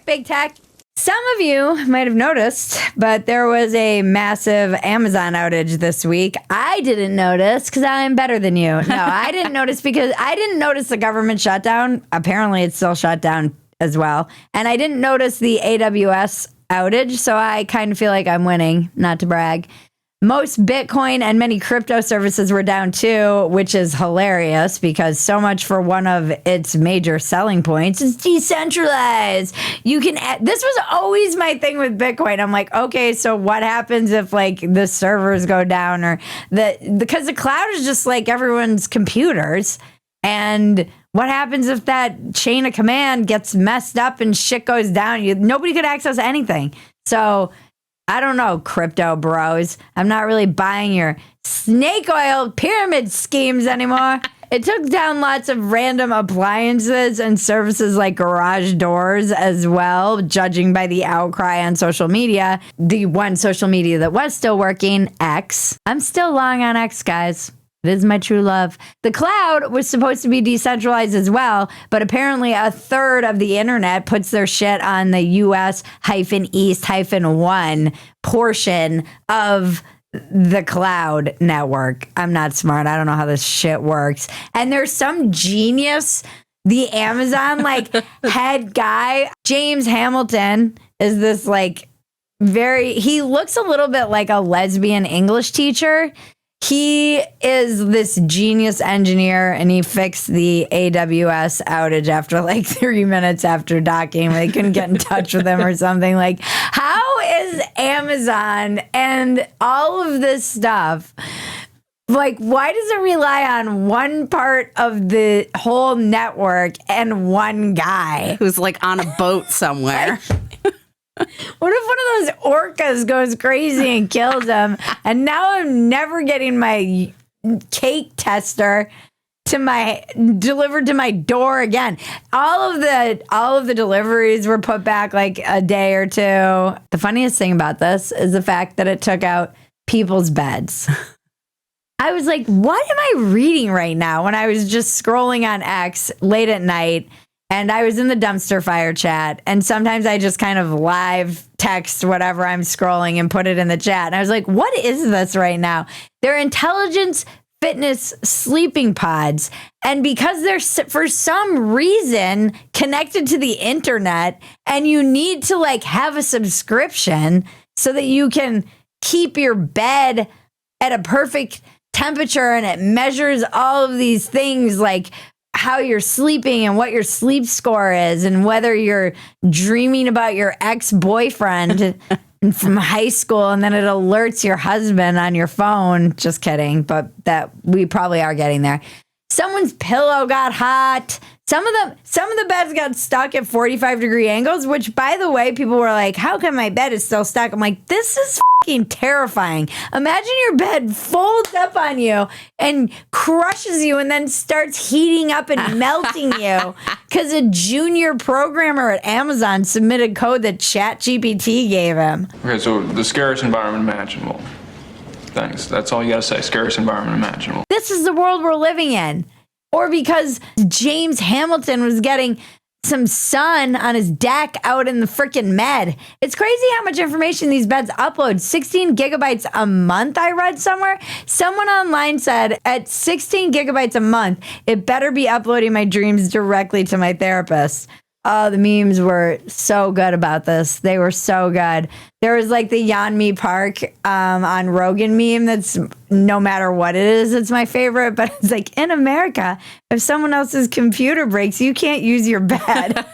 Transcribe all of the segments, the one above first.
big tech. Some of you might have noticed, but there was a massive Amazon outage this week. I didn't notice because I'm better than you. No, I didn't notice because I didn't notice the government shutdown. Apparently, it's still shut down as well. And I didn't notice the AWS outage, so I kind of feel like I'm winning, not to brag. Most Bitcoin and many crypto services were down too, which is hilarious because so much for one of its major selling points is decentralized. You can this was always my thing with Bitcoin. I'm like, okay, so what happens if like the servers go down or because the cloud is just like everyone's computers, and what happens if that chain of command gets messed up and shit goes down? Nobody could access anything. So I don't know, crypto bros. I'm not really buying your snake oil pyramid schemes anymore. It took down lots of random appliances and services like garage doors as well, judging by the outcry on social media. The one social media that was still working, X. I'm still long on X, guys. It is my true love. The cloud was supposed to be decentralized as well, but apparently a third of the internet puts their shit on the US-East-1 portion of the cloud network. I'm not smart. I don't know how this shit works. And there's some genius, the Amazon head guy, James Hamilton, is this he looks a little bit like a lesbian English teacher. He is this genius engineer, and he fixed the AWS outage after 3 minutes after docking. They couldn't get in touch with him or something. How is Amazon and all of this stuff, why does it rely on one part of the whole network and one guy? Who's on a boat somewhere. What if one of those orcas goes crazy and kills him? And now I'm never getting my cake tester delivered to my door again. All of the deliveries were put back a day or two. The funniest thing about this is the fact that it took out people's beds. I was like, what am I reading right now? When I was just scrolling on X late at night. And I was in the dumpster fire chat, and sometimes I just kind of live text whatever I'm scrolling and put it in the chat. And I was like, what is this right now? They're intelligence fitness sleeping pods. And because they're, for some reason, connected to the internet, and you need to have a subscription so that you can keep your bed at a perfect temperature, and it measures all of these things how you're sleeping and what your sleep score is and whether you're dreaming about your ex-boyfriend from high school, and then it alerts your husband on your phone. Just kidding, but that we probably are getting there. Someone's pillow got hot. Some of the beds got stuck at 45-degree angles, which, by the way, people were like, how come my bed is still stuck? I'm like, this is fucking terrifying. Imagine your bed folds up on you and crushes you and then starts heating up and melting you because a junior programmer at Amazon submitted code that ChatGPT gave him. Okay, so the scariest environment imaginable. Thanks. That's all you gotta say. Scariest environment imaginable. This is the world we're living in. Or because James Hamilton was getting some sun on his deck out in the freaking Med. It's crazy how much information these beds upload. 16 gigabytes a month, I read somewhere. Someone online said at 16 gigabytes a month, it better be uploading my dreams directly to my therapist. Oh, the memes were so good about this. They were so good. There was the Yeonmi Park on Rogan meme that's no matter what it is, it's my favorite. But it's in America, if someone else's computer breaks, you can't use your bed.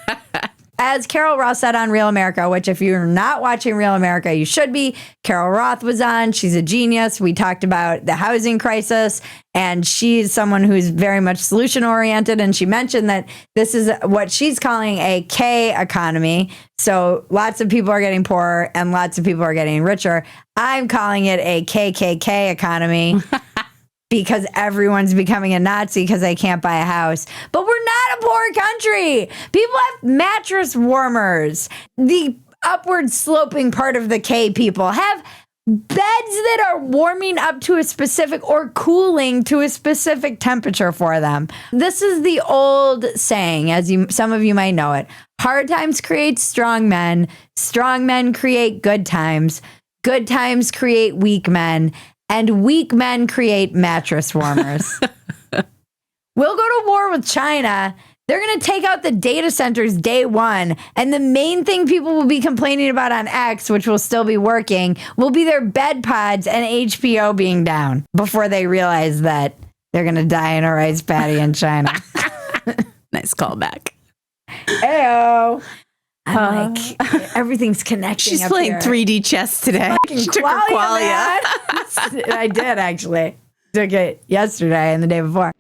As Carol Roth said on Real America, which if you're not watching Real America, you should be. Carol Roth was on. She's a genius. We talked about the housing crisis, and she's someone who's very much solution-oriented, and she mentioned that this is what she's calling a K economy. So lots of people are getting poorer and lots of people are getting richer. I'm calling it a KKK economy. Because everyone's becoming a Nazi because they can't buy a house. But we're not a poor country. People have mattress warmers. The upward sloping part of the K people have beds that are warming up to a specific or cooling to a specific temperature for them. This is the old saying, as some of you might know it. Hard times create strong men create good times create weak men, and weak men create mattress warmers. We'll go to war with China. They're going to take out the data centers day one. And the main thing people will be complaining about on X, which will still be working, will be their bed pods and HBO being down before they realize that they're going to die in a rice paddy in China. Nice callback. Heyo. I'm like, everything's connecting. She's up playing here. 3D chess today. She took her qualia. I did, actually. Took it yesterday and the day before.